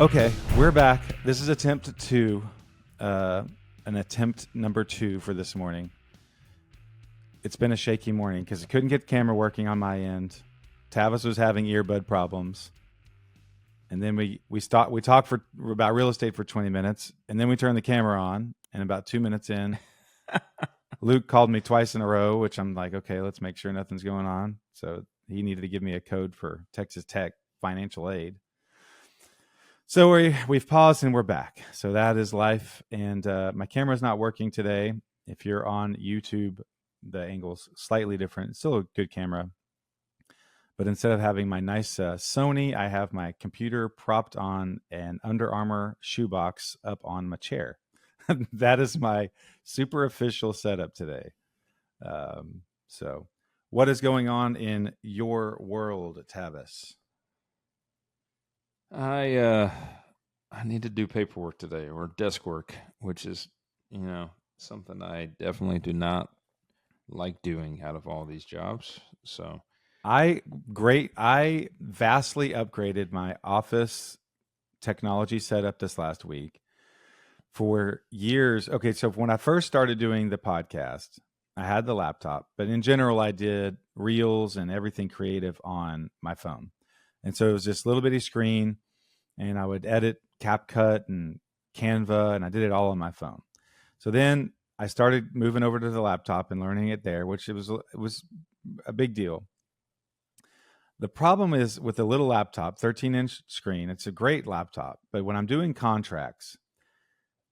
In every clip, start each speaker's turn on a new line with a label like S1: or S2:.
S1: Okay, we're back. This is attempt two, an attempt number 2 for this morning. It's been a shaky morning because I couldn't get the camera working on my end. Tavis was having earbud problems, and then we talked about real estate for 20 minutes, and then we turned the camera on, and about 2 minutes in, Luke called me twice in a row, which I'm like, okay, let's make sure nothing's going on. So he needed to give me a code for Texas Tech financial aid. So we've paused and we're back. So that is life. And my camera's not working today. If you're on YouTube, the angle's slightly different. It's still a good camera. But instead of having my nice Sony, I have my computer propped on an Under Armour shoebox up on my chair. That is my super official setup today. So what is going on in your world, Tavis?
S2: I need to do paperwork today, or desk work, which is, something I definitely do not like doing out of all these jobs. So
S1: I vastly upgraded my office technology setup this last week. For years, okay, so when I first started doing the podcast, I had the laptop, but in general, I did reels and everything creative on my phone. And so it was this little bitty screen, and I would edit CapCut and Canva, and I did it all on my phone. So then I started moving over to the laptop and learning it there, which it was a big deal. The problem is with the little laptop, 13-inch screen, it's a great laptop, but when I'm doing contracts,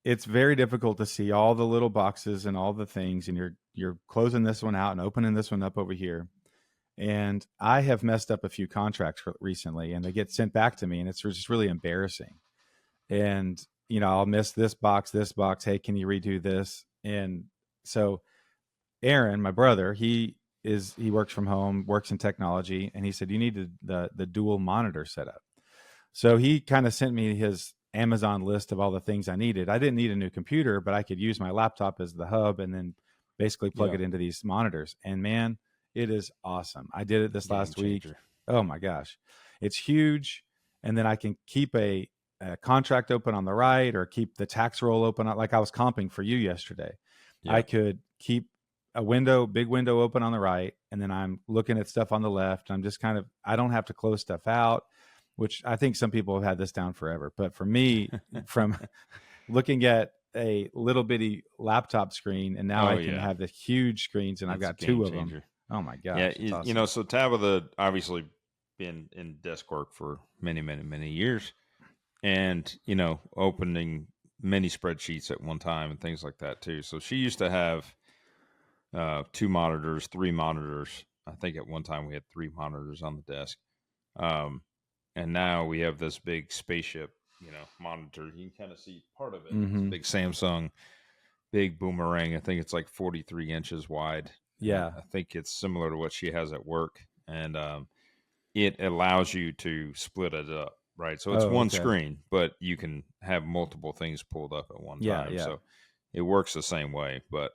S1: it's very difficult to see all the little boxes and all the things, and you're closing this one out and opening this one up over here. And I have messed up a few contracts recently, and they get sent back to me, and it's just really embarrassing. And, I'll miss this box. Hey, can you redo this? And so Aaron, my brother, he works from home, works in technology. And he said, you need the dual monitor setup. So he kind of sent me his Amazon list of all the things I needed. I didn't need a new computer, but I could use my laptop as the hub and then basically plug it into these monitors. And man, it is awesome. I did it this last week. Oh my gosh. It's huge. And then I can keep a contract open on the right, or keep the tax roll open. Like I was comping for you yesterday. Yeah. I could keep a big window open on the right. And then I'm looking at stuff on the left. I'm just I don't have to close stuff out, which I think some people have had this down forever. But for me, from looking at a little bitty laptop screen, and now I can have the huge screens, and I've got 2 of them. Oh my gosh.
S2: Yeah. Awesome. So Tabitha obviously been in desk work for many, many, many years, and, opening many spreadsheets at one time and things like that too. So she used to have 2 monitors, 3 monitors. I think at one time we had 3 monitors on the desk. And now we have this big spaceship, monitor. You can kind of see part of it. Mm-hmm. It's a big Samsung, big boomerang. I think it's like 43 inches wide.
S1: Yeah.
S2: I think it's similar to what she has at work. And it allows you to split it up, right? So it's one screen, but you can have multiple things pulled up at one time. Yeah. So it works the same way. But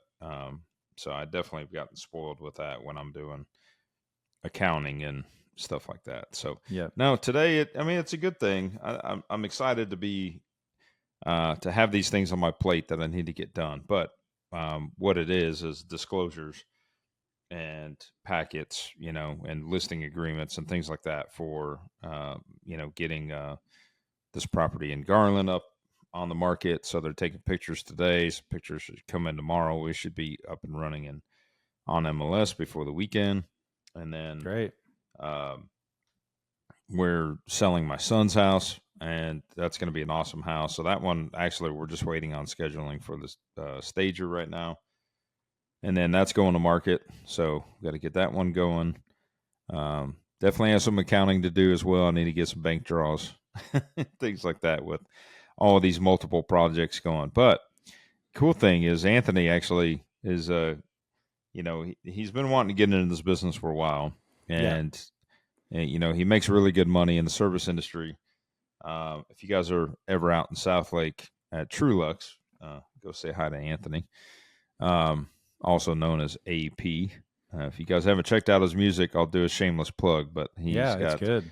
S2: so I definitely have gotten spoiled with that when I'm doing accounting and stuff like that. So no, today it's a good thing. I'm excited to have these things on my plate that I need to get done. But what it is disclosures and packets, and listing agreements and things like that for getting this property in Garland up on the market. So they're taking pictures today. Some pictures should come in tomorrow. We should be up and running and on MLS before the weekend. And then
S1: great.
S2: We're selling my son's house, and that's going to be an awesome house. So that one, actually, we're just waiting on scheduling for the stager right now. And then that's going to market. So we got to get that one going. Definitely have some accounting to do as well. I need to get some bank draws, things like that with all of these multiple projects going. But cool thing is Anthony actually is, he's been wanting to get into this business for a while. And he makes really good money in the service industry. If you guys are ever out in South Lake at Trulux, go say hi to Anthony, also known as AP. If you guys haven't checked out his music, I'll do a shameless plug, but he's got
S1: good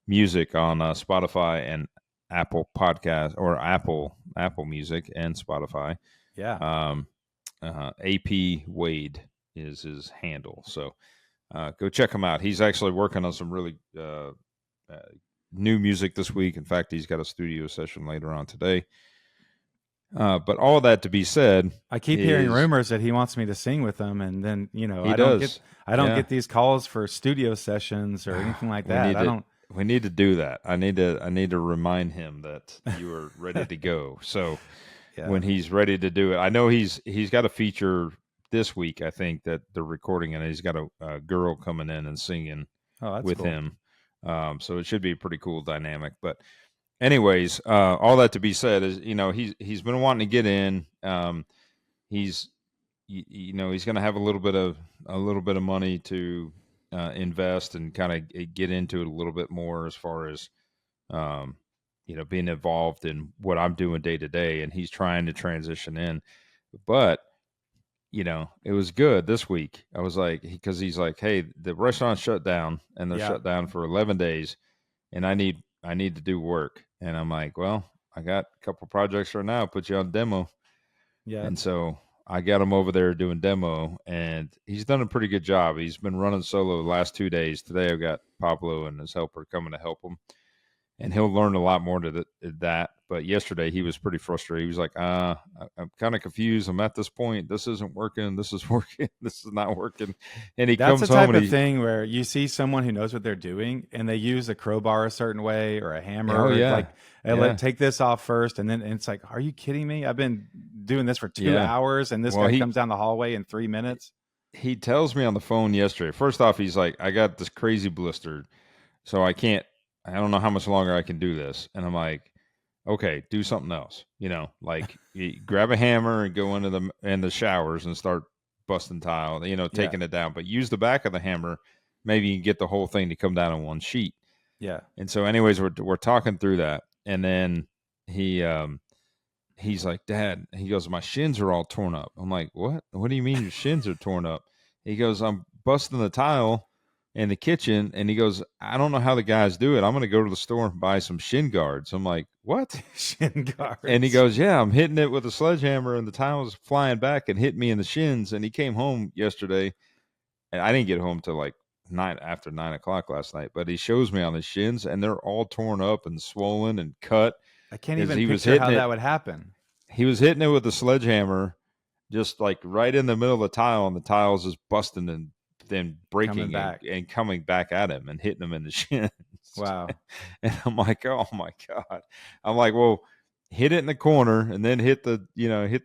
S2: music on Spotify and Apple Podcast or Apple Music and Spotify.
S1: Yeah.
S2: AP Wade is his handle. So go check him out. He's actually working on some really new music this week. In fact, he's got a studio session later on today. But all that to be said,
S1: I keep hearing rumors that he wants me to sing with him, and then I don't get these calls for studio sessions or anything like that.
S2: We need to do that. I need to remind him that you are ready to go. So when he's ready to do it, I know he's got a feature this week. I think that they're recording, and he's got a girl coming in and singing with
S1: cool.
S2: him. So it should be a pretty cool dynamic. But anyways, all that to be said is, he's been wanting to get in. He's going to have a little bit of money to invest and kind of get into it a little bit more as far as being involved in what I'm doing day to day, and he's trying to transition in. But it was good this week. I was like, because he's like, hey, the restaurant's shut down, and they're shut down for 11 days, and I need to do work. And I'm like, well, I got a couple projects right now. Put you on demo.
S1: Yeah.
S2: And so I got him over there doing demo, and he's done a pretty good job. He's been running solo the last 2 days. Today I've got Pablo and his helper coming to help him, and he'll learn a lot more to that. But yesterday he was pretty frustrated. He was like, I'm kind of confused. I'm at this point. This isn't working. This is working. This is not working. And
S1: that's the type of thing where you see someone who knows what they're doing, and they use a crowbar a certain way or a hammer. Take this off first. And then it's like, are you kidding me? I've been doing this for 2 hours, and this guy comes down the hallway in 3 minutes.
S2: He tells me on the phone yesterday, first off, he's like, I got this crazy blister, so I don't know how much longer I can do this. And I'm like, okay, do something else. Like you grab a hammer and go into the showers and start busting tile, taking it down. But use the back of the hammer. Maybe you can get the whole thing to come down in one sheet.
S1: Yeah.
S2: And so anyways, we're talking through that. And then he's like, Dad, he goes, my shins are all torn up. I'm like, what? What do you mean your shins are torn up? He goes, I'm busting the tile in the kitchen, and he goes, I don't know how the guys do it. I'm going to go to the store and buy some shin guards. I'm like, what?
S1: Shin guards?
S2: And he goes, yeah, I'm hitting it with a sledgehammer, and the tile was flying back and hit me in the shins. And he came home yesterday, and I didn't get home till like after 9 o'clock last night, but he shows me on his shins, and they're all torn up and swollen and cut.
S1: I can't even picture how that would happen.
S2: He was hitting it with a sledgehammer, just like right in the middle of the tile, and the tile's just busting and then breaking and coming back at him and hitting him in the shins.
S1: Wow.
S2: And I'm like, oh my God. I'm like, well, hit it in the corner and then hit the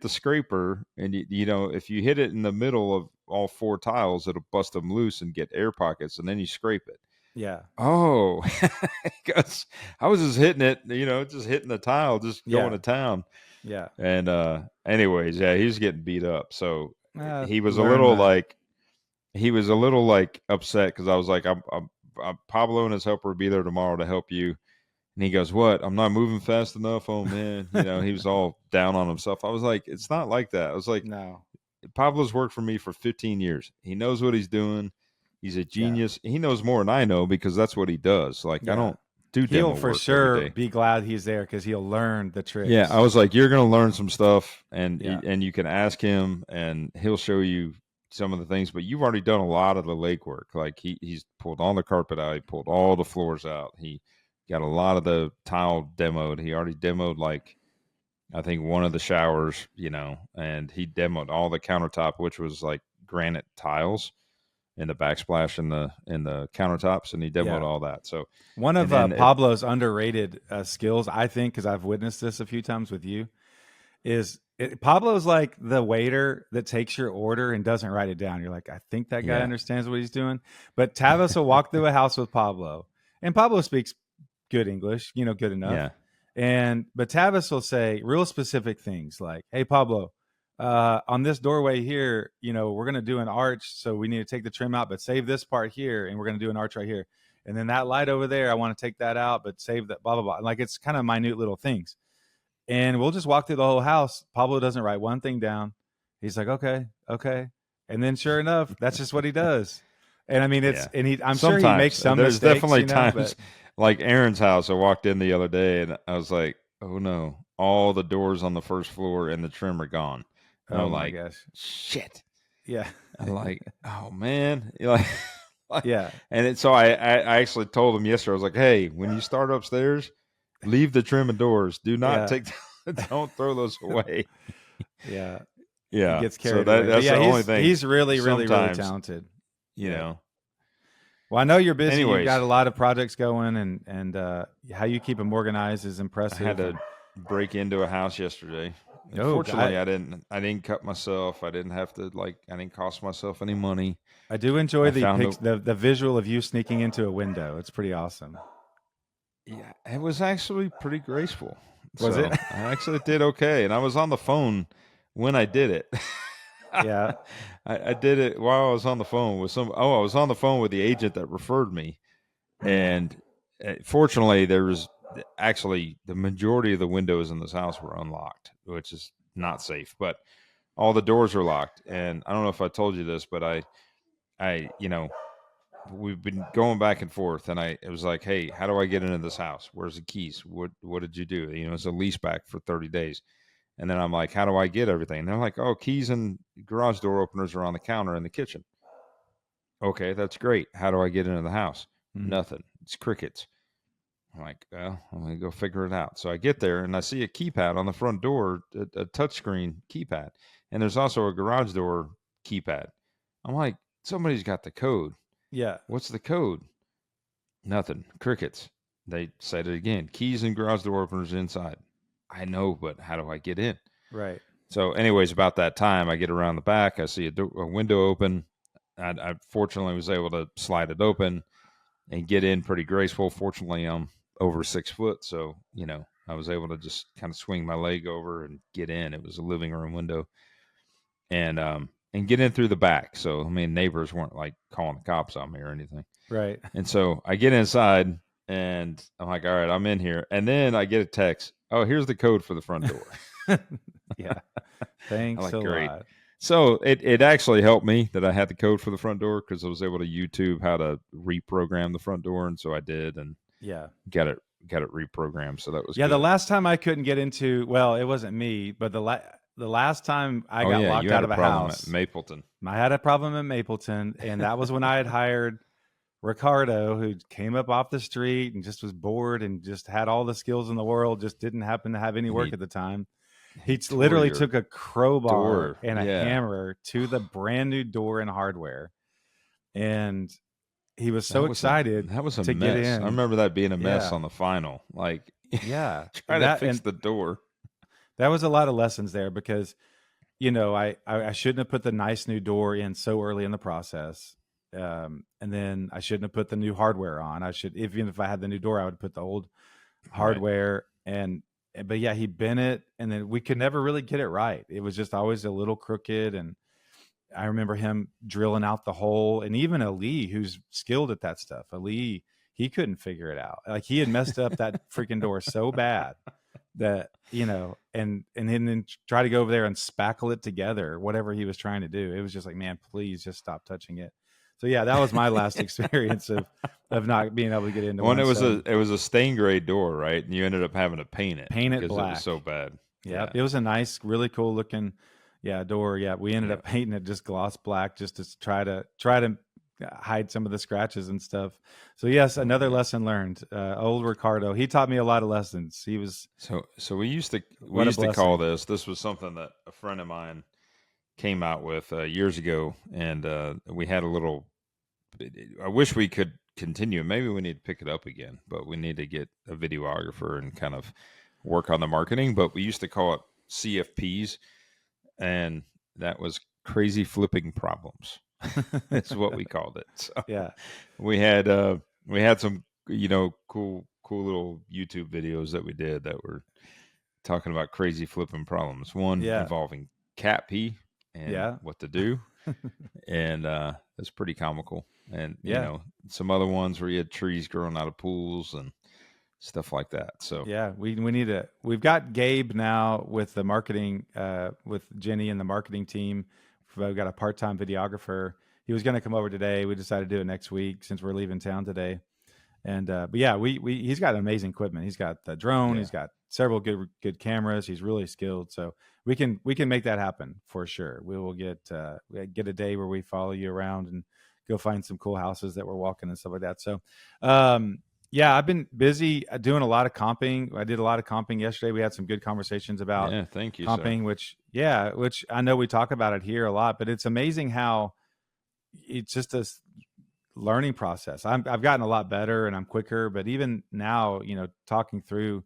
S2: scraper. And if you hit it in the middle of all 4 tiles, it'll bust them loose and get air pockets, and then you scrape it.
S1: Yeah.
S2: Oh, because I was just hitting it, just hitting the tile, just going to town.
S1: Yeah.
S2: And anyways, he was getting beat up. So he was a little like upset, because I was like, I'm Pablo and his helper will be there tomorrow to help you. And he goes, what? I'm not moving fast enough. Oh man. He was all down on himself. I was like, it's not like that. I was like,
S1: no,
S2: Pablo's worked for me for 15 years. He knows what he's doing. He's a genius. Yeah. He knows more than I know, because that's what he does. Like, I don't do demo work.
S1: He'll for sure be glad he's there, because he'll learn the tricks.
S2: Yeah. I was like, you're going to learn some stuff, and you can ask him, and he'll show you some of the things, but you've already done a lot of the legwork. Like he's pulled all the carpet out, he pulled all the floors out, he got a lot of the tile demoed. He already demoed, like, I think one of the showers, and he demoed all the countertop, which was like granite tiles in the backsplash in the countertops, and he demoed all that. So
S1: one of Pablo's underrated skills, I think, because I've witnessed this a few times with you, is Pablo's like the waiter that takes your order and doesn't write it down. You're like, I think that guy understands what he's doing. But Tavis will walk through a house with Pablo, and Pablo speaks good English, good enough. Yeah. But Tavis will say real specific things like, hey, Pablo, on this doorway here, we're going to do an arch. So we need to take the trim out, but save this part here. And we're going to do an arch right here. And then that light over there, I want to take that out, but save that, blah, blah, blah. Like, it's kind of minute little things. And we'll just walk through the whole house. Pablo doesn't write one thing down. He's like, okay. And then sure enough, that's just what he does. And I mean, I'm sure he makes some mistakes.
S2: There's definitely times. like Aaron's house, I walked in the other day and I was like, oh no, all the doors on the first floor and the trim are gone. And
S1: Oh
S2: I'm
S1: my
S2: like,
S1: gosh.
S2: shit.
S1: Yeah.
S2: I'm like, oh man. You're like,
S1: Yeah.
S2: and so I actually told him yesterday, I was like, hey, when you start upstairs, leave the trim and doors. Do not
S1: Yeah.
S2: take, don't throw those away.
S1: Yeah. He
S2: Yeah.
S1: gets
S2: So
S1: carried away. But
S2: that's
S1: yeah,
S2: the only thing.
S1: he's really, really, really
S2: Sometimes,
S1: talented.
S2: you know.
S1: Well, I know you're busy. You've
S2: Anyways,
S1: got a lot of projects going, and how you keep them organized is
S2: I
S1: impressive.
S2: had to break into a house yesterday. Fortunately, I didn't cut myself. I didn't have to I didn't cost myself any money.
S1: I do enjoy the visual of you sneaking into a window. It's pretty awesome.
S2: Yeah, it was actually pretty graceful.
S1: Was it?
S2: I actually did okay, and I was on the phone when I did it.
S1: Yeah,
S2: I did it while I was on the phone with I was on the phone with the agent that referred me, and fortunately, there was actually the majority of the windows in this house were unlocked, which is not safe. But all the doors were locked, and I don't know if I told you this, but we've been going back and forth, and it was like, hey, how do I get into this house? Where's the keys? What did you do? It's a lease back for 30 days. And then I'm like, how do I get everything? And they're like, oh, keys and garage door openers are on the counter in the kitchen. Okay, that's great. How do I get into the house? Nothing. It's crickets. I'm like, well, I'm going to go figure it out. So I get there and I see a keypad on the front door, a touchscreen keypad. And there's also a garage door keypad. I'm like, somebody's got the code.
S1: Yeah.
S2: What's the code? Nothing. Crickets. They said it again. Keys and garage door openers inside. I know, but how do I get in?
S1: Right.
S2: So anyways, about that time, I get around the back. I see a window open. I fortunately was able to slide it open and get in pretty graceful. Fortunately, I'm over 6 foot. So, I was able to just kind of swing my leg over and get in. It was a living room window and get in through the back. So, I mean, neighbors weren't like calling the cops on me or anything.
S1: Right.
S2: And so I get inside and I'm like, all right, I'm in here. And then I get a text. Oh, here's the code for the front door.
S1: Yeah. Thanks
S2: like,
S1: a
S2: great.
S1: lot.
S2: So it actually helped me that I had the code for the front door because I was able to YouTube how to reprogram the front door. And so I did and got it reprogrammed. So that was good.
S1: The last time I couldn't get into, well, it wasn't me, but the last time I got locked out of a house.
S2: At Mapleton.
S1: I had a problem in Mapleton, and that was when I had hired Ricardo, who came up off the street and just was bored and just had all the skills in the world, just didn't happen to have any work at the time. He literally took a crowbar and a hammer to the brand new door and hardware. And he was so excited
S2: that was a
S1: to
S2: mess.
S1: get in.
S2: I remember that being a mess on the final. Like, try to fix the door.
S1: That was a lot of lessons there because, I shouldn't have put the nice new door in so early in the process. And then I shouldn't have put the new hardware on. Even if I had the new door, I would put the old hardware but yeah, he bent it and then we could never really get it right. It was just always a little crooked. And I remember him drilling out the hole, and even Ali, who's skilled at that stuff, Ali, he couldn't figure it out. Like he had messed up that freaking door so bad that, and then try to go over there and spackle it together, whatever he was trying to do. It was just like, man, please just stop touching it. So yeah, that was my last experience of not being able to get into one.
S2: It was a stain grade door, right? And you ended up having to paint it
S1: black.
S2: It was so bad.
S1: Yeah, it was a nice, really cool looking, door. Yeah, we ended up painting it just gloss black, just to try to hide some of the scratches and stuff. So yes, another lesson learned. Old Ricardo, he taught me a lot of lessons. He was
S2: so we used to call this. This was something that a friend of mine came out with years ago, and we had a little. I wish we could continue. Maybe we need to pick it up again, but we need to get a videographer and kind of work on the marketing. But we used to call it CFPs, and that was crazy flipping problems. That's what we called it. So we had some cool little YouTube videos that we did that were talking about crazy flipping problems. One involving cat pee and what to do, and it's pretty comical. And some other ones where you had trees growing out of pools and stuff like that. So
S1: we've got Gabe now with the marketing, with Jenny and the marketing team. We've got a part-time videographer. He was going to come over today. We decided to do it next week since we're leaving town today. And but yeah, he's got amazing equipment. He's got the drone. He's got several good cameras. He's really skilled. So we can make that happen for sure. We will get a day where we follow you around and go find some cool houses that we're walking and stuff like that. So yeah, I've been busy doing a lot of comping. I did a lot of comping yesterday. We had some good conversations about
S2: thank you,
S1: comping,
S2: sir.
S1: which I know we talk about it here a lot, but it's amazing how it's just a learning process. I've gotten a lot better and I'm quicker, but even now, talking through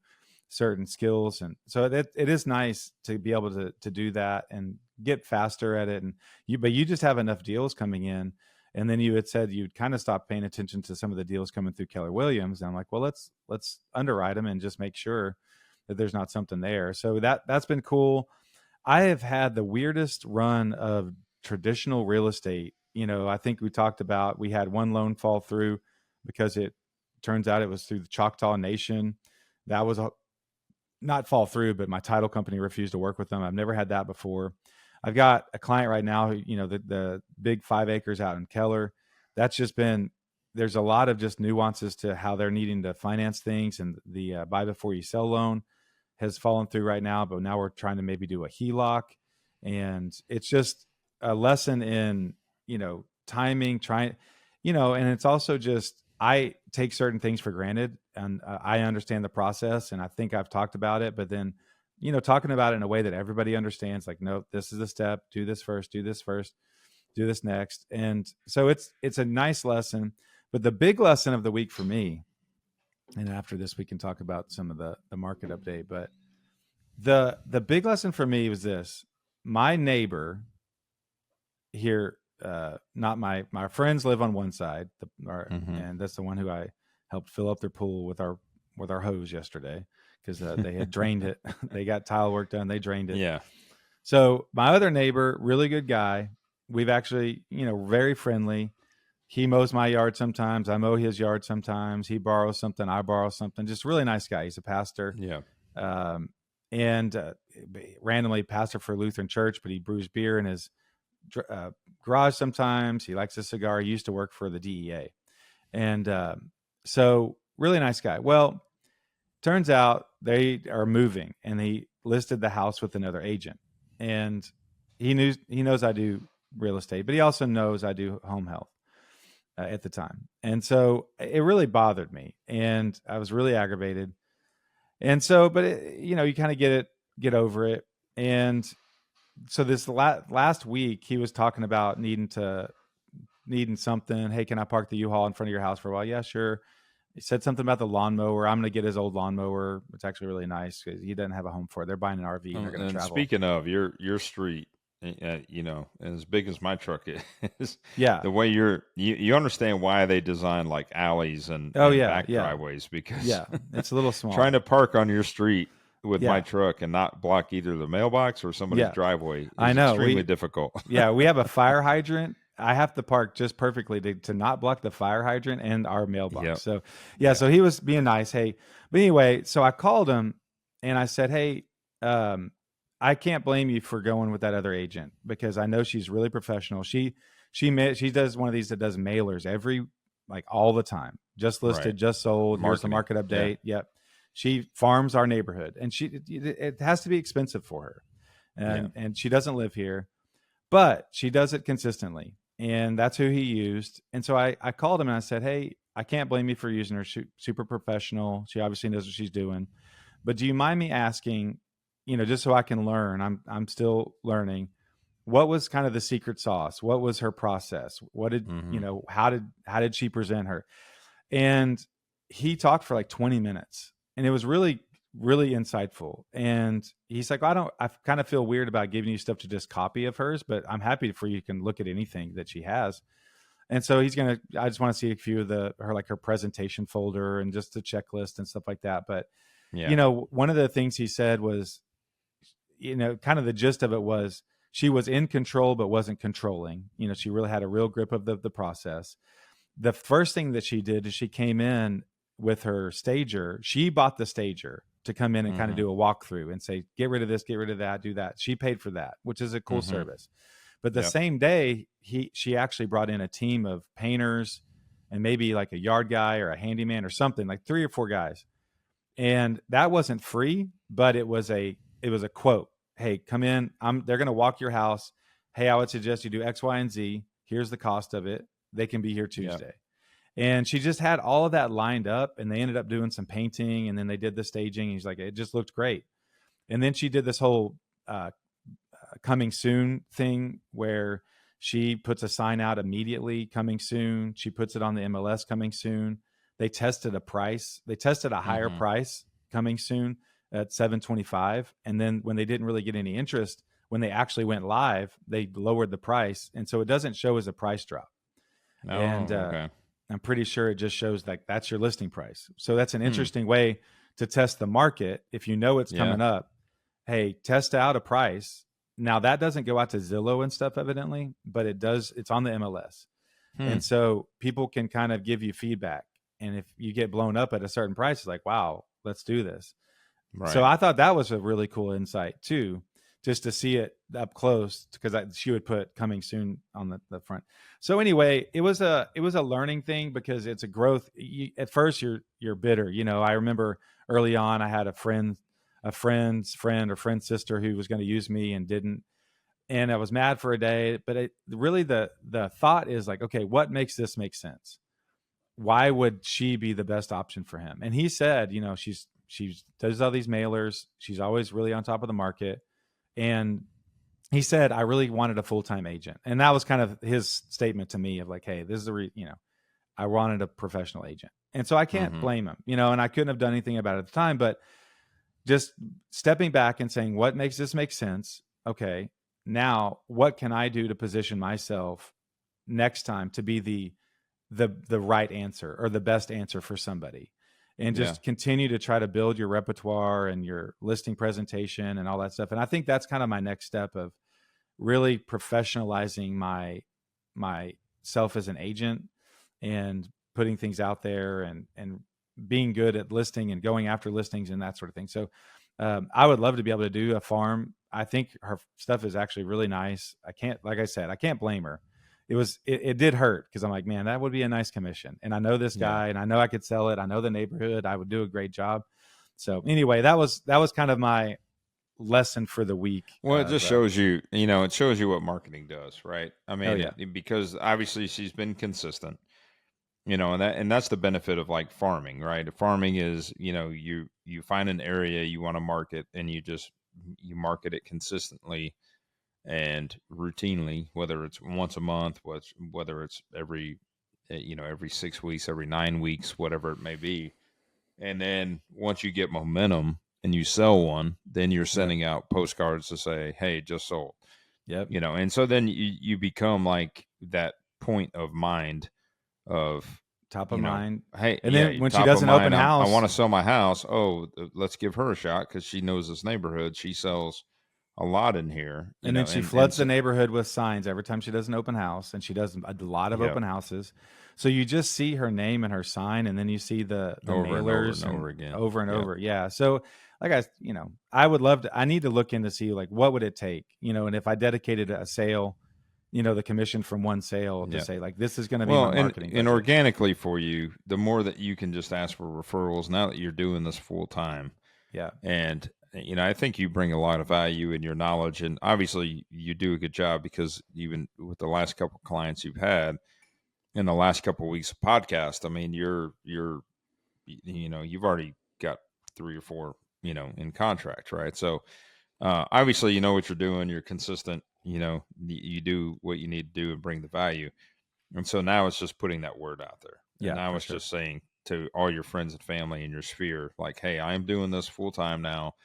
S1: certain skills. And so it is nice to be able to do that and get faster at it. And but you just have enough deals coming in. And then you had said you'd kind of stop paying attention to some of the deals coming through Keller Williams. And I'm like, well, let's underwrite them and just make sure that there's not something there. So that's been cool. I have had the weirdest run of traditional real estate. I think we talked about, we had one loan fall through because it turns out it was through the Choctaw Nation. That was not fall through, but my title company refused to work with them. I've never had that before. I've got a client right now who, the big 5 acres out in Keller. That's just been, there's a lot of just nuances to how they're needing to finance things. And the buy before you sell loan has fallen through right now, but now we're trying to maybe do a HELOC. And it's just a lesson in, timing, trying, and it's also just, I take certain things for granted and I understand the process and I think I've talked about it, but then, talking about it in a way that everybody understands, like, no, this is the step, do this first, do this next. And so it's a nice lesson, but the big lesson of the week for me, and after this, we can talk about some of the market update, but the big lesson for me was this: my neighbor here, not my friends live on one side, and that's the one who I helped fill up their pool with our hose yesterday because they had drained it. They got tile work done, they drained it.
S2: Yeah.
S1: So my other neighbor, really good guy. We've actually, very friendly. He mows my yard sometimes. I mow his yard sometimes. He borrows something, I borrow something. Just really nice guy. He's a pastor.
S2: Yeah.
S1: And randomly pastor for a Lutheran church, but he brews beer in his garage sometimes. He likes a cigar. He used to work for the DEA. And so really nice guy. Well, turns out they are moving and he listed the house with another agent. And he knows I do real estate, but he also knows I do home health at the time. And so it really bothered me and I was really aggravated. And so, but you kind of get over it. And so this last week he was talking about needing something. Hey, can I park the U-Haul in front of your house for a while? Yeah, sure. He said something about the lawnmower. I'm going to get his old lawnmower. It's actually really nice because he doesn't have a home for it. They're buying an RV and they're going to travel.
S2: Speaking of your street, as big as my truck is, the way you understand why they design like alleys and back driveways, because
S1: it's a little small.
S2: Trying to park on your street with my truck and not block either the mailbox or somebody's driveway is extremely difficult.
S1: We have a fire hydrant. I have to park just perfectly to not block the fire hydrant and our mailbox. Yep. So, so he was being nice. Hey, but anyway, so I called him and I said, hey, I can't blame you for going with that other agent because I know she's really professional. She does one of these that does mailers all the time. Just listed, just sold. Here's the market update. Yeah. Yep. She farms our neighborhood and it has to be expensive for her. And she doesn't live here, but she does it consistently. And that's who he used. And so I called him and I said, hey, I can't blame you for using her. Super professional. She obviously knows what she's doing. But do you mind me asking, just so I can learn, I'm still learning, what was kind of the secret sauce? What was her process? What did, how did she present her? And he talked for like 20 minutes and it was really, really insightful. And he's like, I kind of feel weird about giving you stuff to just copy of hers, but I'm happy for you can look at anything that she has. And so I just want to see a few of her presentation folder and just the checklist and stuff like that. But, one of the things he said was, kind of the gist of it was she was in control, but wasn't controlling. She really had a real grip of the process. The first thing that she did is she came in with her stager. She bought the stager to come in and kind of do a walkthrough and say, get rid of this, get rid of that, do that. She paid for that, which is a cool service. But the same day, she actually brought in a team of painters and maybe like a yard guy or a handyman or something, like 3 or 4 guys. And that wasn't free, but it was a quote. Hey, come in. They're going to walk your house. Hey, I would suggest you do X, Y, and Z. Here's the cost of it. They can be here Tuesday. Yep. And she just had all of that lined up, and they ended up doing some painting, and then they did the staging. He's like, it just looked great. And then she did this whole coming soon thing where she puts a sign out immediately, coming soon. She puts it on the MLS, coming soon. They tested a price. They tested a higher price, coming soon, at $725. And then when they didn't really get any interest, when they actually went live, they lowered the price. And so it doesn't show as a price drop.
S2: Oh, and okay.
S1: I'm pretty sure it just shows like that's your listing price. So that's an interesting way to test the market. If you know it's coming up, hey, test out a price. Now that doesn't go out to Zillow and stuff evidently, but it does. It's on the MLS. And so people can kind of give you feedback. And if you get blown up at a certain price, it's like, wow, let's do this. Right. So I thought that was a really cool insight too, just to see it up close, because she would put coming soon on the front. So anyway, it was a learning thing, because it's a growth. At first you're bitter. You know, I remember early on I had a friend's friend or friend's sister who was going to use me and didn't. And I was mad for a day, but really the thought is like, okay, what makes this make sense? Why would she be the best option for him? And he said, you know, she does all these mailers. She's always really on top of the market. And he said, I really wanted a full-time agent. And that was kind of his statement to me of like, hey, this is I wanted a professional agent. And so I can't blame him, you know, and I couldn't have done anything about it at the time, but just stepping back and saying, what makes this make sense? Okay, now what can I do to position myself next time to be the right answer or the best answer for somebody? And just continue to try to build your repertoire and your listing presentation and all that stuff. And I think that's kind of my next step of really professionalizing myself as an agent and putting things out there and being good at listing and going after listings and that sort of thing. So I would love to be able to do a farm. I think her stuff is actually really nice. Like I said, I can't blame her. It did hurt, because I'm like, man, that would be a nice commission. And I know this guy, and I know I could sell it. I know the neighborhood. I would do a great job. So anyway, that was kind of my lesson for the week.
S2: Well, it just shows you, it shows you what marketing does, right? I mean, because obviously she's been consistent, and that's the benefit of like farming, right? Farming is, you find an area you want to market, and you market it consistently and routinely, whether it's once a month, whether it's every 6 weeks, every 9 weeks, whatever it may be. And then once you get momentum and you sell one, then you're sending out postcards to say, hey, just sold.
S1: Yep.
S2: And so then you become like that point of mind of
S1: top of mind.
S2: Hey,
S1: and then when she does an open house,
S2: I want to sell my house. Oh, let's give her a shot, because she knows this neighborhood. She sells a lot in here.
S1: And then she floods the neighborhood with signs every time she does an open house, and she does a lot of open houses. So you just see her name and her sign, and then you see the mailers over and over. Yeah. So like I would love to, I need to look in to see like what would it take, and if I dedicated a sale, the commission from one sale to say like, this is going to be my marketing.
S2: And organically for you, the more that you can just ask for referrals now that you're doing this full time.
S1: Yeah.
S2: And I think you bring a lot of value in your knowledge, and obviously you do a good job, because even with the last couple of clients you've had in the last couple of weeks of podcast, I mean, you've already got 3 or 4, in contract, right? So obviously you know what you're doing, you're consistent, you do what you need to do and bring the value. And so now it's just putting that word out there.
S1: Yeah.
S2: And now it's just saying to all your friends and family in your sphere, like, hey, I'm doing this full time now.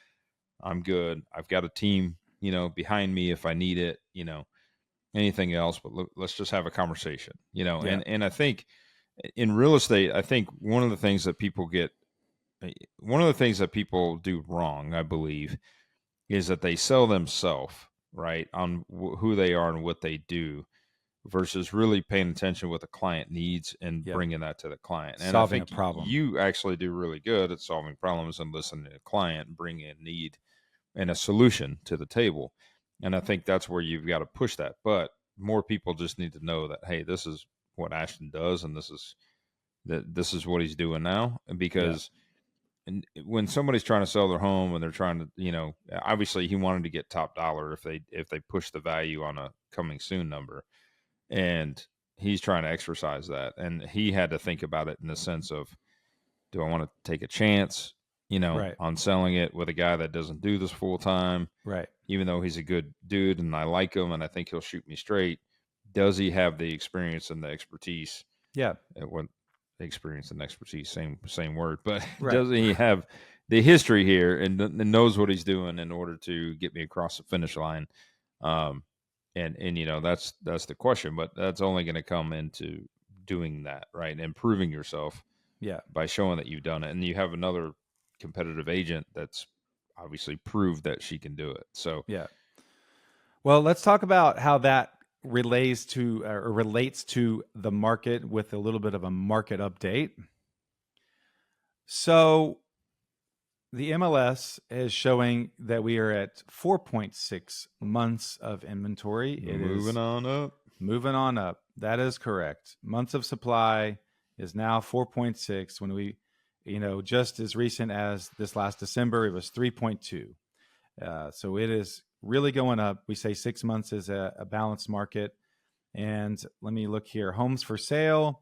S2: I'm good. I've got a team, behind me if I need it, anything else, but let's just have a conversation, and I think in real estate, I think one of the things that people do wrong, I believe, is that they sell themselves, right, on who they are and what they do, versus really paying attention to what the client needs and bringing that to the client. And
S1: solving
S2: I think
S1: a problem.
S2: You actually do really good at solving problems and listening to the client and bringing a need and a solution to the table. And I think that's where you've got to push that. But more people just need to know that, hey, this is what Ashton does, and this is that this is what he's doing now, because when somebody's trying to sell their home and they're trying to, obviously he wanted to get top dollar if they push the value on a coming soon number, and he's trying to exercise that, and he had to think about it in the sense of, do I want to take a chance, on selling it with a guy that doesn't do this full time,
S1: right?
S2: Even though he's a good dude and I like him and I think he'll shoot me straight, does he have the experience and the expertise?
S1: Yeah.
S2: What experience and expertise, same word, but does he have the history here and knows what he's doing in order to get me across the finish line? And that's the question, but that's only going to come into doing that, right? And improving yourself, by showing that you've done it, and you have another competitive agent that's obviously proved that she can do it. So
S1: well, let's talk about how that relates to the market with a little bit of a market update. So the MLS is showing that we are at 4.6 months of inventory.
S2: Moving on up.
S1: That is correct. Months of supply is now 4.6. When we, just as recent as this last December, it was 3.2. So it is really going up. We say 6 months is a balanced market. And let me look here. Homes for sale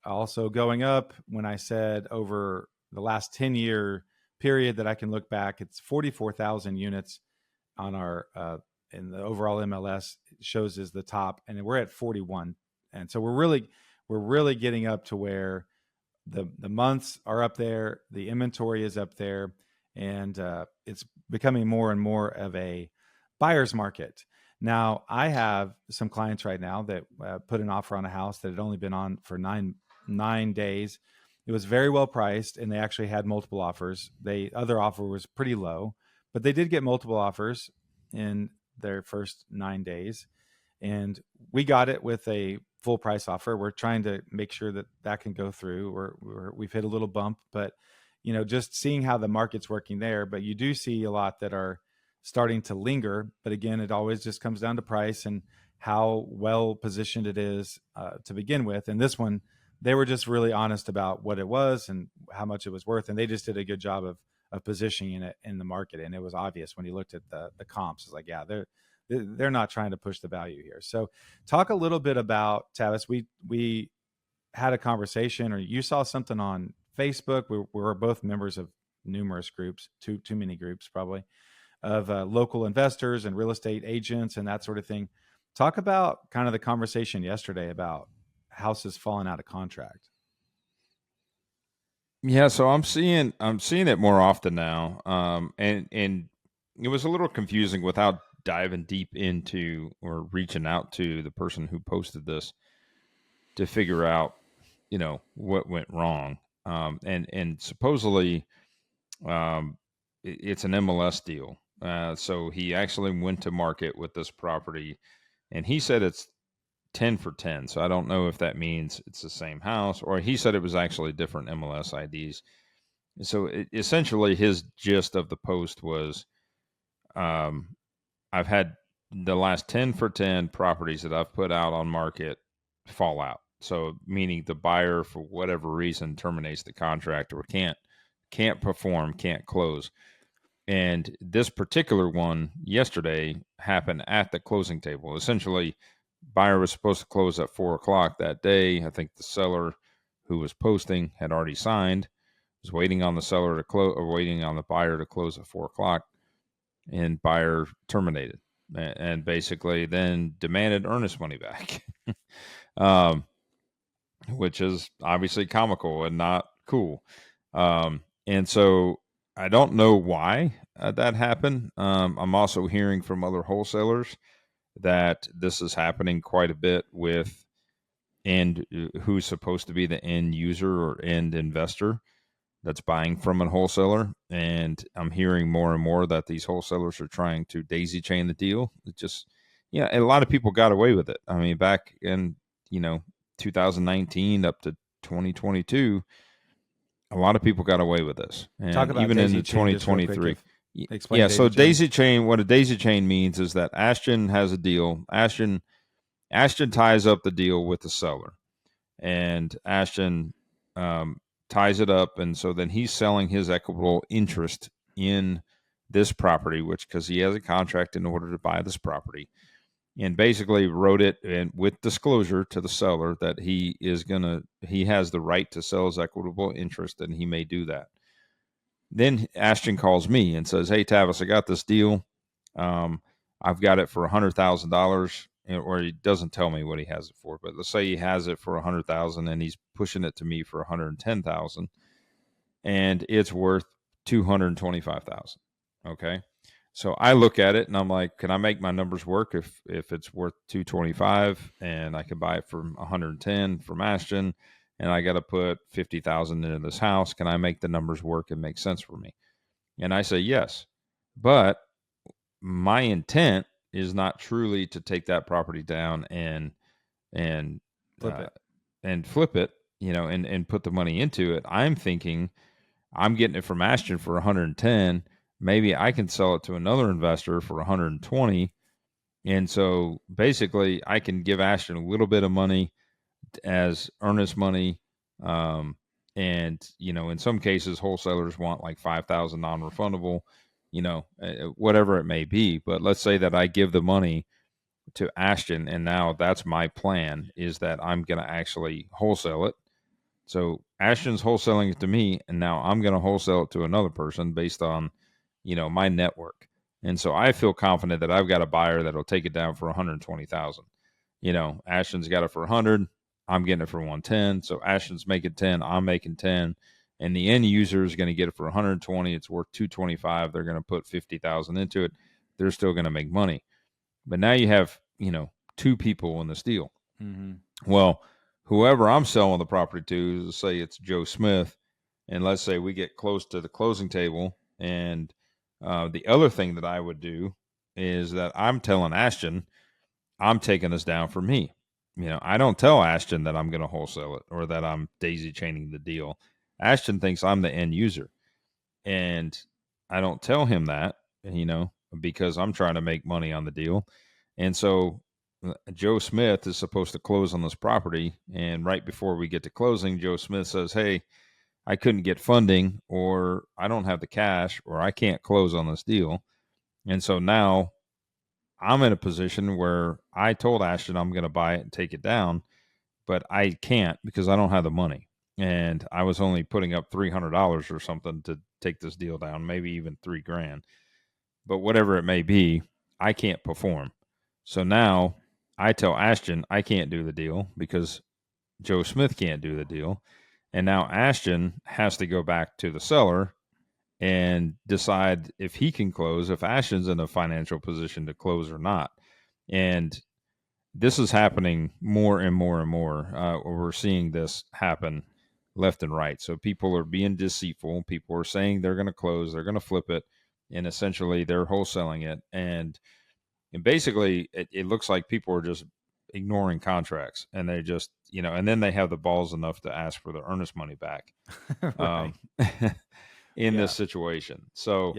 S1: also going up. When I said over the last 10-year period that I can look back, it's 44,000 units on our in the overall MLS shows is the top, and we're at 41. And so we're really getting up to where the months are up there, the inventory is up there, and it's becoming more and more of a buyer's market. Now, I have some clients right now that put an offer on a house that had only been on for nine days. It was very well priced, and they actually had multiple offers. The other offer was pretty low, but they did get multiple offers in their first 9 days. And we got it with a full price offer. We're trying to make sure that can go through. We've hit a little bump, but just seeing how the market's working there. But you do see a lot that are starting to linger. But again, it always just comes down to price and how well positioned it is to begin with. And this one, they were just really honest about what it was and how much it was worth. And they just did a good job of positioning it in the market. And it was obvious when you looked at the comps. It's like, yeah, they're not trying to push the value here. So talk a little bit about, Tavis. We had a conversation, or you saw something on Facebook. We're both members of numerous groups, too many groups probably, of local investors and real estate agents and that sort of thing. Talk about kind of the conversation yesterday about houses falling out of contract.
S2: Yeah, so I'm seeing it more often now, and it was a little confusing without diving deep into or reaching out to the person who posted this to figure out, what went wrong. And supposedly, it's an MLS deal. So he actually went to market with this property, and he said it's 10 for 10. So I don't know if that means it's the same house, or he said it was actually different MLS IDs. So essentially his gist of the post was, I've had the last 10 for 10 properties that I've put out on market fall out. So meaning the buyer, for whatever reason, terminates the contract or can't perform, can't close. And this particular one yesterday happened at the closing table. Essentially, buyer was supposed to close at 4:00 that day. I think the seller who was posting had already signed, was waiting on the seller to close, or waiting on the buyer to close at 4:00, and buyer terminated and basically then demanded earnest money back, which is obviously comical and not cool. And so I don't know why that happened. I'm also hearing from other wholesalers that this is happening quite a bit with who's supposed to be the end user or end investor that's buying from a wholesaler. And I'm hearing more and more that these wholesalers are trying to daisy chain the deal. It just, and a lot of people got away with it. I mean, back in, 2019 up to 2022, a lot of people got away with this. And
S1: talk about
S2: even into 2023. Yeah, so daisy chain, what a daisy chain means is that Ashton has a deal. Ashton ties up the deal with the seller, and Ashton ties it up. And so then he's selling his equitable interest in this property, because he has a contract in order to buy this property, and basically wrote it and with disclosure to the seller that he has the right to sell his equitable interest, and he may do that. Then Ashton calls me and says, "Hey, Tavis, I got this deal. I've got it for $100,000." Or he doesn't tell me what he has it for, but let's say he has it for $100,000 and he's pushing it to me for $110,000, and it's worth $225,000. Okay. So I look at it and I'm like, can I make my numbers work if it's worth $225 and I could buy it for $110 from Ashton, and I got to put $50,000 into this house? Can I make the numbers work and make sense for me? And I say yes, but my intent is not truly to take that property down and flip it, and put the money into it. I'm thinking I'm getting it from Ashton for 110. Maybe I can sell it to another investor for 120. And so basically I can give Ashton a little bit of money as earnest money. And, in some cases, wholesalers want like 5,000 non-refundable, whatever it may be. But let's say that I give the money to Ashton, and now that's my plan, is that I'm going to actually wholesale it. So Ashton's wholesaling it to me, and now I'm going to wholesale it to another person based on, my network. And so I feel confident that I've got a buyer that'll take it down for 120,000. Ashton's got it for 100. I'm getting it for 110. So Ashton's making 10. I'm making 10. And the end user is going to get it for 120. It's worth 225. They're going to put 50,000 into it. They're still going to make money. But now you have, two people in this deal. Mm-hmm. Well, whoever I'm selling the property to, let's say it's Joe Smith, and let's say we get close to the closing table. And the other thing that I would do is that I'm telling Ashton, I'm taking this down for me. I don't tell Ashton that I'm going to wholesale it or that I'm daisy chaining the deal. Ashton thinks I'm the end user, and I don't tell him that, because I'm trying to make money on the deal. And so Joe Smith is supposed to close on this property. And right before we get to closing, Joe Smith says, "Hey, I couldn't get funding, or I don't have the cash, or I can't close on this deal." And so now I'm in a position where I told Ashton I'm going to buy it and take it down, but I can't because I don't have the money. And I was only putting up $300 or something to take this deal down, maybe even $3,000. But whatever it may be, I can't perform. So now I tell Ashton I can't do the deal because Joe Smith can't do the deal. And now Ashton has to go back to the seller and decide if he can close, if Ashton's in a financial position to close or not. And this is happening more and more and more. We're seeing this happen left and right. So people are being deceitful. People are saying they're going to close, they're going to flip it, and essentially they're wholesaling it. And basically it looks like people are just ignoring contracts, and they just, and then they have the balls enough to ask for the earnest money back. Right. In this situation. So,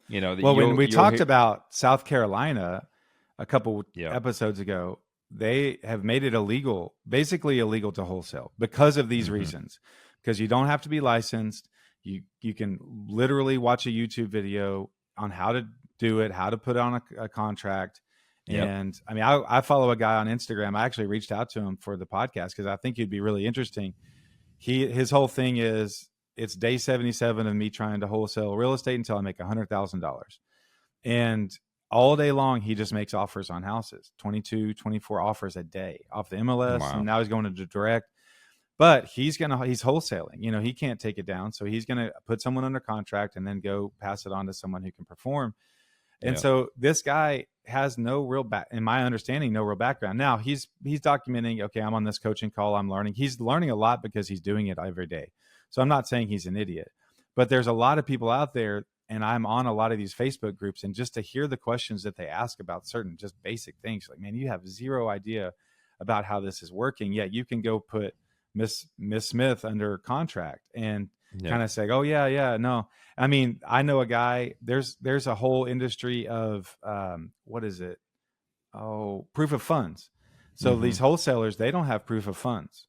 S1: when we talked about South Carolina a couple episodes ago, they have made it basically illegal to wholesale because of these reasons, because you don't have to be licensed. You can literally watch a YouTube video on how to do it, how to put on a contract. Yep. And I mean, I follow a guy on Instagram. I actually reached out to him for the podcast because I think he'd be really interesting. His whole thing is, it's day 77 of me trying to wholesale real estate until I make $100,000. And all day long, he just makes offers on houses, 22, 24 offers a day off the MLS. Wow. And now he's going to direct, but he's wholesaling, he can't take it down. So he's going to put someone under contract and then go pass it on to someone who can perform. And so this guy has in my understanding, no real background. Now he's documenting, okay, I'm on this coaching call, I'm learning. He's learning a lot because he's doing it every day. So I'm not saying he's an idiot, but there's a lot of people out there, and I'm on a lot of these Facebook groups, and just to hear the questions that they ask about certain just basic things, like, man, you have zero idea about how this is working, yet you can go put Miss Smith under contract and kind of say, oh yeah, no. I mean, I know a guy, there's a whole industry of, proof of funds. So these wholesalers, they don't have proof of funds.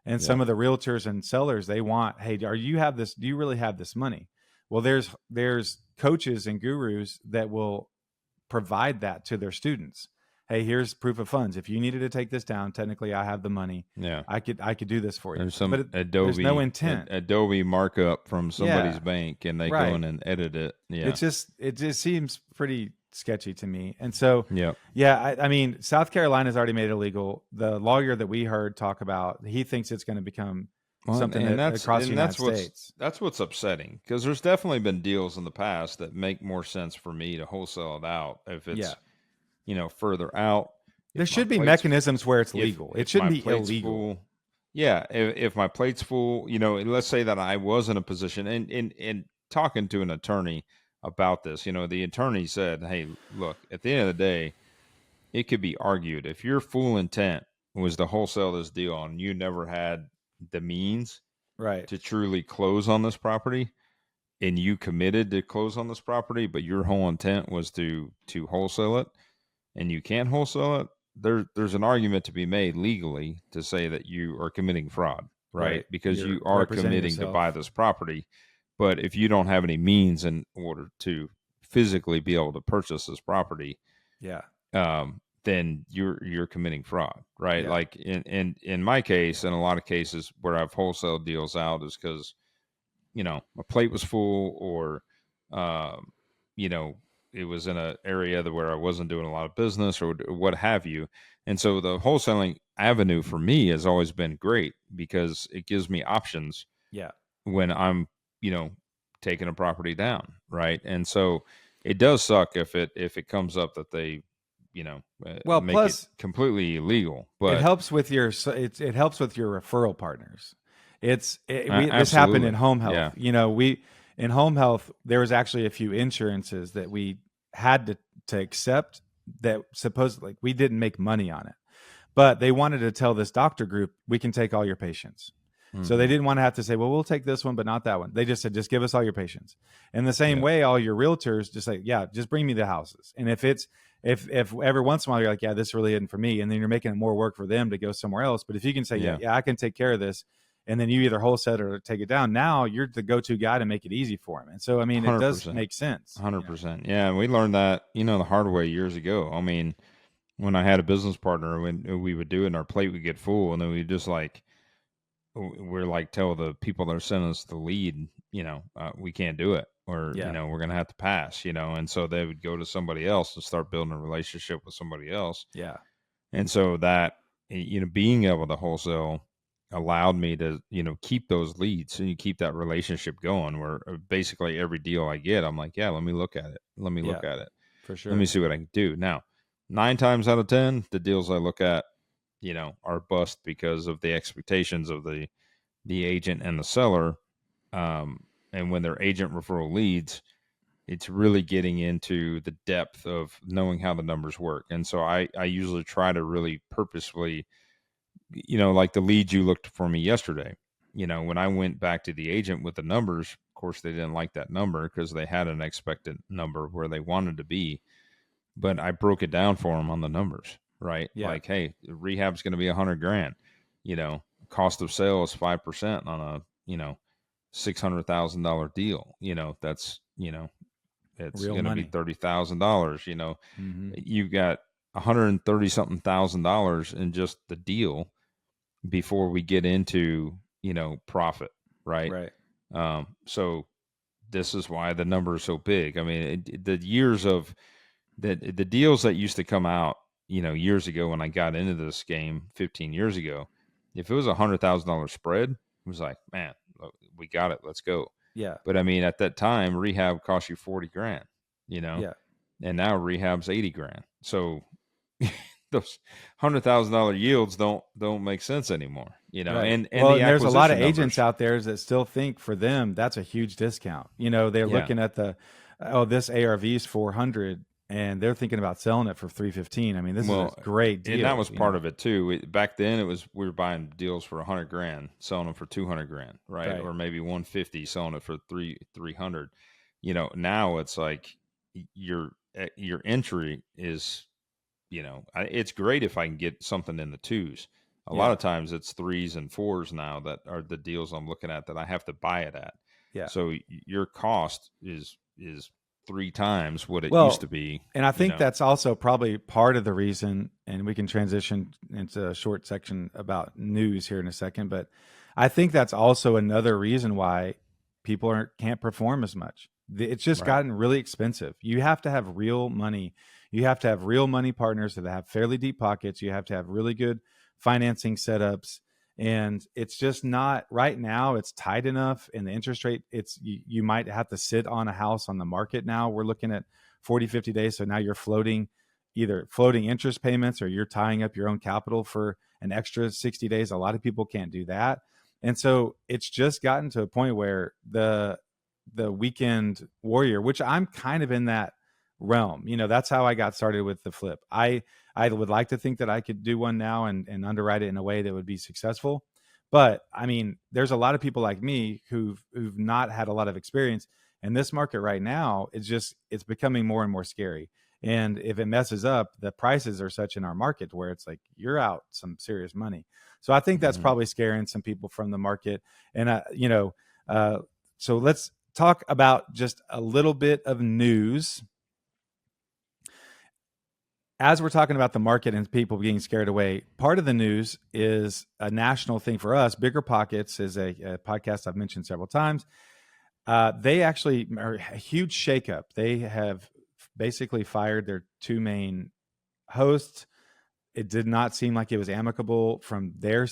S1: And some of the realtors and sellers, they want, hey, do you really have this money? Well, there's coaches and gurus that will provide that to their students. Hey, here's proof of funds. If you needed to take this down, technically I have the money.
S2: Yeah.
S1: I could do this for you.
S2: There's some
S1: there's no intent.
S2: Adobe markup from somebody's bank, and they go in and edit it. Yeah.
S1: It just seems pretty sketchy to me. And so,
S2: yeah,
S1: I mean, South Carolina's already made it illegal. The lawyer that we heard talk about, he thinks it's going to become something across the United States.
S2: That's what's upsetting, because there's definitely been deals in the past that make more sense for me to wholesale it out if it's further out.
S1: There should be mechanisms where it's legal. It shouldn't be illegal.
S2: Full, if my plate's full, let's say that I was in a position and talking to an attorney about this, the attorney said, hey, look, at the end of the day, it could be argued if your full intent was to wholesale this deal and you never had the means to truly close on this property, and you committed to close on this property, but your whole intent was to wholesale it, and you can't wholesale it, there's an argument to be made legally to say that you are committing fraud, right? Because you are committing to buy this property. But if you don't have any means in order to physically be able to purchase this property, then you're committing fraud, right?
S1: Yeah.
S2: Like in my case, in a lot of cases where I've wholesale deals out is because, my plate was full, or, it was in an area where I wasn't doing a lot of business or what have you. And so the wholesaling avenue for me has always been great because it gives me options when I'm, taking a property down. Right. And so it does suck if it comes up that they, make
S1: plus,
S2: it completely illegal, but
S1: it helps with your referral partners. This happened in home health.
S2: Yeah.
S1: In home health, there was actually a few insurances that we had to accept that supposedly we didn't make money on it, but they wanted to tell this doctor group, we can take all your patients. Mm-hmm. So they didn't want to have to say, well, we'll take this one, but not that one. They just said, just give us all your patients. In the same way, all your realtors just say, just bring me the houses. And if every once in a while you're like, this really isn't for me, and then you're making it more work for them to go somewhere else. But if you can say, I can take care of this, and then you either wholesale or take it down, now you're the go-to guy to make it easy for them. And so, I mean, 100%. It does make sense.
S2: 100%. Yeah, we learned that, the hard way years ago. I mean, when I had a business partner, when we would do it and our plate would get full, and then we just we're like, tell the people that are sending us the lead, we can't do it, or, we're going to have to pass, and so they would go to somebody else and start building a relationship with somebody else.
S1: Yeah.
S2: And so that, being able to wholesale allowed me to, keep those leads, and you keep that relationship going, where basically every deal I get, I'm like, let me look at it. Let me look at it.
S1: For sure.
S2: Let me see what I can do. Now, 9 times out of 10, the deals I look at, are bust because of the expectations of the agent and the seller. And when they're agent referral leads, it's really getting into the depth of knowing how the numbers work. And so I usually try to really purposefully, like the leads you looked for me yesterday, when I went back to the agent with the numbers, of course, they didn't like that number because they had an expected number where they wanted to be, but I broke it down for them on the numbers, right?
S1: Yeah.
S2: Like, hey, rehab's going to be $100,000, cost of sale is 5% on a, $600,000 deal, that's, it's going to be $30,000,
S1: mm-hmm.
S2: You've got $130 something thousand in just the deal before we get into, profit. Right. So this is why the number is so big. I mean, the years of the deals that used to come out, years ago when I got into this game 15 years ago, if it was $100,000 spread, it was like, man, we got it. Let's go.
S1: Yeah.
S2: But I mean, at that time, rehab cost you $40,000,
S1: Yeah.
S2: And now rehab's $80,000. So those $100,000 yields don't make sense anymore,
S1: Right.
S2: And
S1: there's a lot of agents out there that still think for them that's a huge discount. They're looking at this ARV is 400, and they're thinking about selling it for 315. I mean, this is a great deal.
S2: And that was part of it too. Back then, we were buying deals for $100,000, selling them for $200,000, right? Or maybe 150, selling it for 300. Now it's like your entry is, it's great if I can get something in the twos. A lot of times it's 3s and 4s now that are the deals I'm looking at that I have to buy it at.
S1: Yeah.
S2: So your cost is 3 times what it used to be.
S1: And I think that's also probably part of the reason, and we can transition into a short section about news here in a second, but I think that's also another reason why people can't perform as much. It's just gotten really expensive. You have to have real money. You have to have real money partners that have fairly deep pockets. You have to have really good financing setups. And it's just not right now. It's tight enough, and the interest rate, you might have to sit on a house on the market now. We're looking at 40, 50 days. So now you're either floating interest payments, or you're tying up your own capital for an extra 60 days. A lot of people can't do that. And so it's just gotten to a point where the weekend warrior, which I'm kind of in that realm, that's how I got started with the flip. I would like to think that I could do one now and underwrite it in a way that would be successful. But I mean, there's a lot of people like me who've not had a lot of experience. And this market right now, it's becoming more and more scary. And if it messes up, the prices are such in our market where it's like you're out some serious money. So I think that's probably scaring some people from the market. And so let's talk about just a little bit of news. As we're talking about the market and people getting scared away, part of the news is a national thing for us. BiggerPockets is a podcast I've mentioned several times. They actually are a huge shakeup. They have basically fired their 2 main hosts. It did not seem like it was amicable from their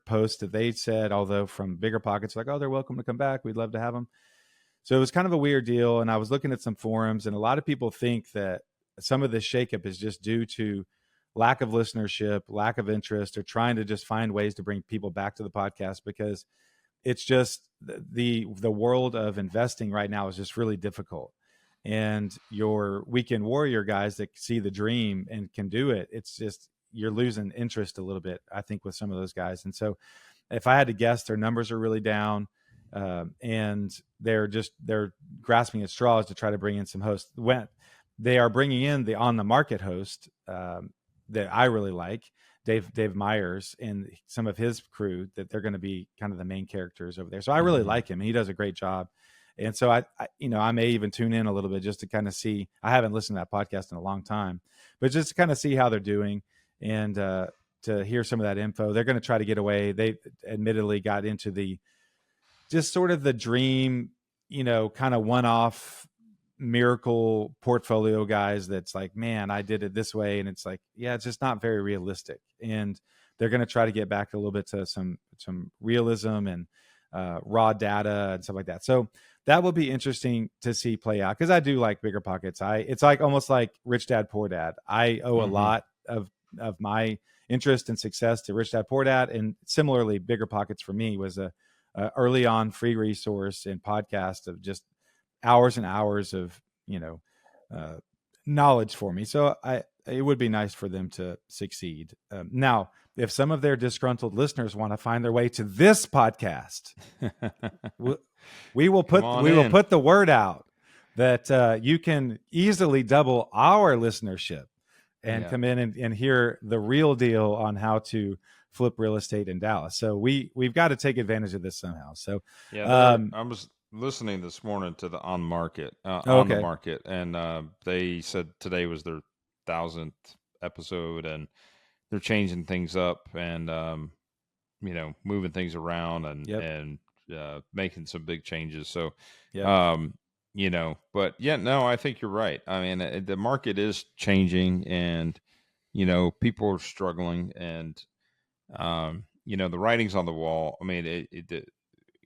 S1: post that they said, although from BiggerPockets, like, oh, they're welcome to come back. We'd love to have them. So it was kind of a weird deal. And I was looking at some forums, and a lot of people think that some of this shakeup is just due to lack of listenership, lack of interest, or trying to just find ways to bring people back to the podcast, because it's just the world of investing right now is just really difficult. And your weekend warrior guys that see the dream and can do it, it's just, you're losing interest a little bit, I think, with some of those guys. And so if I had to guess, their numbers are really down, and they're grasping at straws to try to bring in some hosts. When they are bringing in the on the market host that I really like, Dave Myers, and some of his crew, that they're going to be kind of the main characters over there. So I really like him. He does a great job. And so I may even tune in a little bit just to kind of see. I haven't listened to that podcast in a long time, but just to kind of see how they're doing, and to hear some of that info. They're going to try to get away. They admittedly got into just sort of the dream, kind of one-off miracle portfolio guys. That's like, man, I did it this way. And it's like, yeah, it's just not very realistic. And they're going to try to get back a little bit to some realism and raw data and stuff like that. So that will be interesting to see play out, because I do like BiggerPockets. It's like almost like Rich Dad Poor Dad. I owe a lot of my interest and success to Rich Dad Poor Dad, and similarly, BiggerPockets for me was a early on free resource and podcast of just hours and hours of knowledge for me. So it would be nice for them to succeed. Now, if some of their disgruntled listeners want to find their way to this podcast, we will put the word out that you can easily double our listenership and come in and hear the real deal on how to flip real estate in Dallas. So we've got to take advantage of this somehow. So
S2: I was listening this morning to the on the market, and they said today was their 1,000th episode, and they're changing things up and moving things around and making some big changes. So but I think you're right. I mean, the market is changing, and people are struggling, and the writing's on the wall. I mean,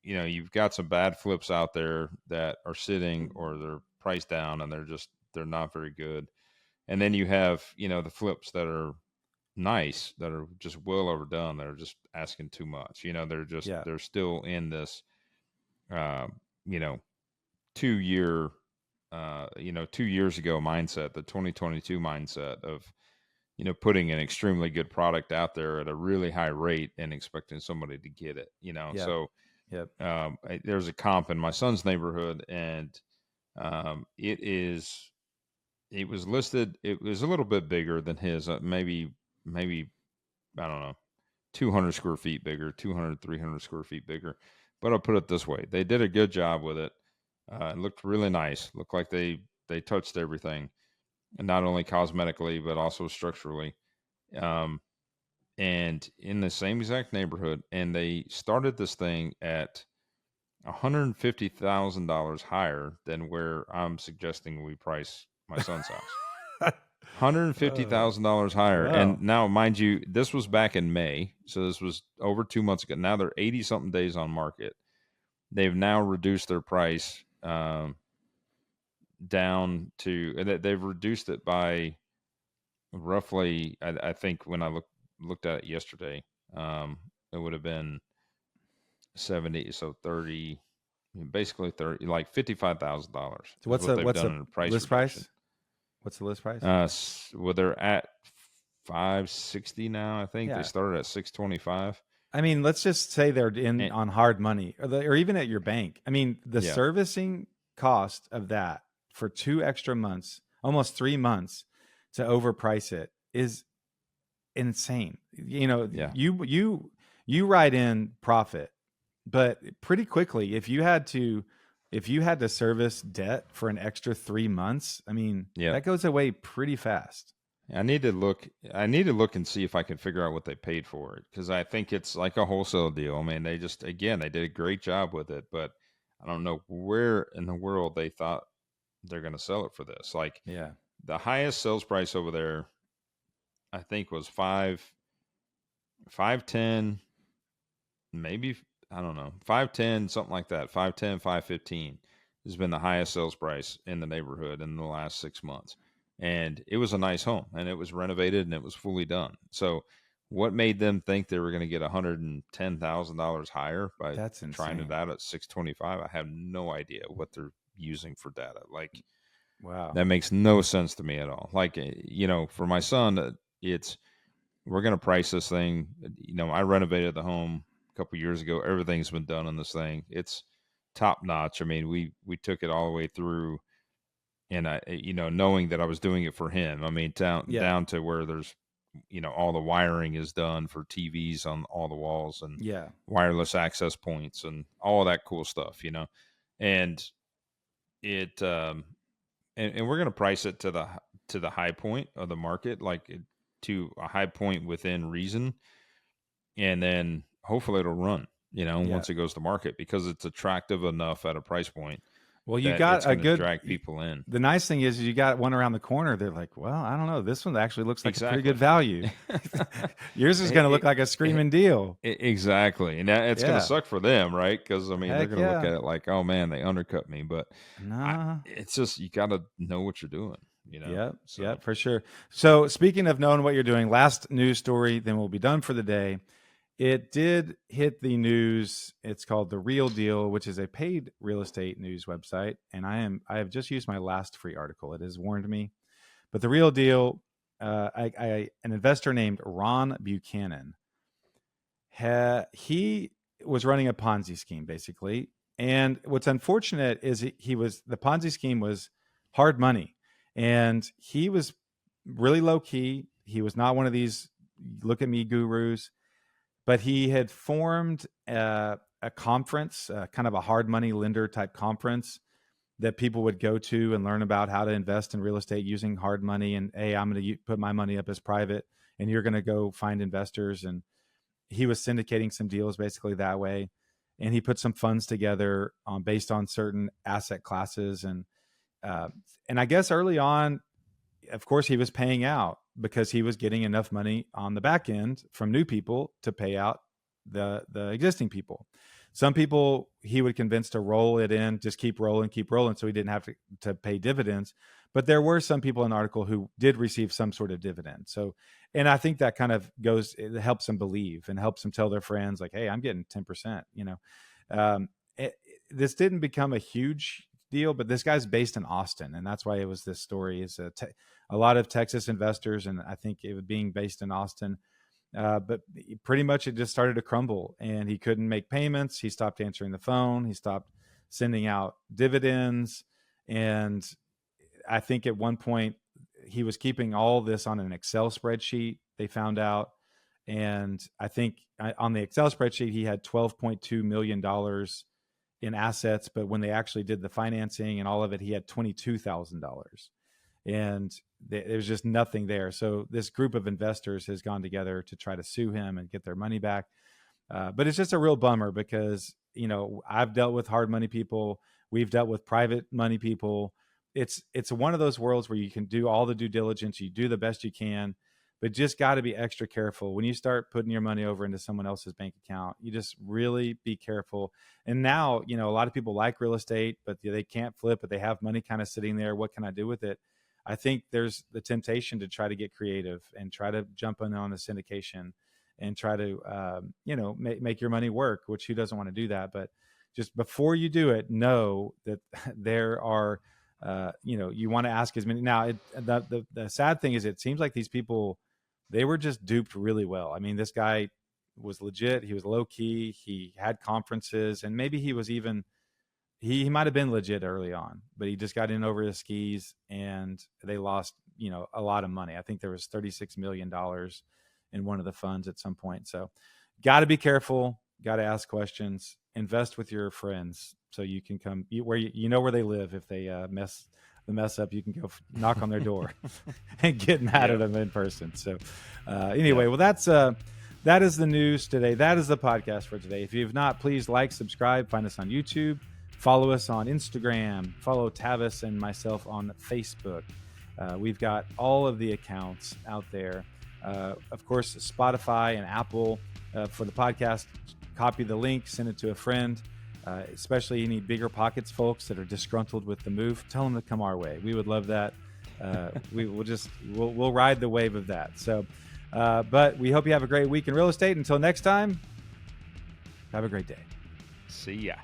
S2: you've got some bad flips out there that are sitting, or they're priced down, and they're not very good. And then you have, the flips that are nice, that are just well overdone, that are just asking too much. They're still in this, 2 year, 2 years ago mindset, the 2022 mindset of, putting an extremely good product out there at a really high rate and expecting somebody to get it, So there's a comp in my son's neighborhood, and it was listed. It was a little bit bigger than his, maybe, I don't know, 200 square feet bigger, 200, 300 square feet bigger. But I'll put it this way. They did a good job with it. It looked really nice. Looked like they touched everything, and not only cosmetically, but also structurally. And in the same exact neighborhood. And they started this thing at $150,000 higher than where I'm suggesting we price my son's house. $150,000 higher. Wow. And now, mind you, this was back in May. So this was over 2 months ago. Now they're 80 something days on market. They've now reduced their price down to, they've reduced it by roughly, I think when I looked at it yesterday, it would have been 70, so 30, basically 30, like $55,000.
S1: So what's the list price? What's the list price?
S2: Well, they're at 560 now. I think they started at 625.
S1: I mean, let's just say they're on hard money, or even at your bank. I mean, the servicing cost of that for 2 extra months, almost 3 months, to overprice it is insane. You know, you write in profit, but pretty quickly, if you had to service debt for an extra 3 months, I mean, that goes away pretty fast.
S2: I need to look and see if I can figure out what they paid for it, because I think it's like a wholesale deal. I mean, they did a great job with it, but I don't know where in the world they thought they're going to sell it for this. Like, the highest sales price over there, I think, was 510, maybe, I don't know, 510, something like that. 510, 515 has been the highest sales price in the neighborhood in the last 6 months. And it was a nice home, and it was renovated, and it was fully done. So what made them think they were going to get $110,000 higher by trying it out at 625? I have no idea what they're using for data. Like, wow, that makes no sense to me at all. Like, you know, for my son, we're going to price this thing. You know, I renovated the home a couple years ago. Everything's been done on this thing. It's top notch. I mean, we took it all the way through. And I, you know, knowing that I was doing it for him, I mean, down to where there's, you know, all the wiring is done for TVs on all the walls, and wireless access points and all of that cool stuff, you know, and it, and we're going to price it to the high point of the market, like to a high point within reason. And then hopefully it'll run, you know, once it goes to market, because it's attractive enough at a price point.
S1: Well, you got a good
S2: drag people in.
S1: The nice thing is you got one around the corner. They're like, well, I don't know. This one actually looks like a pretty good value. Yours is going to look like a screaming deal.
S2: Exactly. And it's going to suck for them, right? Because, I mean, they're going to look at it like, oh, man, they undercut me. But it's just, you got to know what you're doing, you know?
S1: Yeah, for sure. So speaking of knowing what you're doing, last news story, then we'll be done for the day. It did hit the news. It's called The Real Deal, which is a paid real estate news website. And I have just used my last free article. It has warned me. But The Real Deal, an investor named Ron Buchanan, he was running a Ponzi scheme, basically. And what's unfortunate is the Ponzi scheme was hard money. And he was really low key. He was not one of these look at me gurus. But he had formed a conference, kind of a hard money lender type conference that people would go to and learn about how to invest in real estate using hard money. And, hey, I'm going to put my money up as private, and you're going to go find investors. And he was syndicating some deals basically that way. And he put some funds together based on certain asset classes. And I guess early on, of course, he was paying out because he was getting enough money on the back end from new people to pay out the existing people. Some people he would convince to roll it in, just keep rolling, so he didn't have to pay dividends. But there were some people in the article who did receive some sort of dividend. So, and I think that kind of it helps them believe and helps them tell their friends, like, hey, I'm getting 10%, you know. This didn't become a huge deal, but this guy's based in Austin, and that's why it was this story. Is a lot of Texas investors, and I think it was being based in Austin. But pretty much it just started to crumble, and he couldn't make payments. He stopped answering the phone. He stopped sending out dividends, and I think at one point he was keeping all this on an Excel spreadsheet. They found out, And I think on the Excel spreadsheet, he had $12.2 million in assets, but when they actually did the financing and all of it, he had $22,000. And there's just nothing there. So this group of investors has gone together to try to sue him and get their money back. But it's just a real bummer because, I've dealt with hard money people. We've dealt with private money people. It's one of those worlds where you can do all the due diligence. You do the best you can, but just got to be extra careful. When you start putting your money over into someone else's bank account, you just really be careful. And now, a lot of people like real estate, but they can't flip, but they have money kind of sitting there. What can I do with it? I think there's the temptation to try to get creative and try to jump in on the syndication and try to, make your money work, which who doesn't want to do that? But just before you do it, know that there are, you want to ask as many. Now, the sad thing is it seems like these people, they were just duped really well. I mean, this guy was legit. He was low key. He had conferences, and maybe he was even, he might've been legit early on, but he just got in over his skis and they lost, a lot of money. I think there was $36 million in one of the funds at some point. So got to be careful, got to ask questions, invest with your friends so you can come where where they live. If they mess up, you can go knock on their door and get mad at them in person. So anyway, well, that is the news today. That is the podcast for today. If you've not, please like, subscribe, find us on YouTube, follow us on Instagram, follow Tavis and myself on Facebook. We've got all of the accounts out there. Of course, Spotify and Apple for the podcast. Copy the link, send it to a friend, especially any BiggerPockets folks that are disgruntled with the move. Tell them to come our way. We would love that. We'll ride the wave of that. So, but we hope you have a great week in real estate. Until next time, have a great day.
S2: See ya.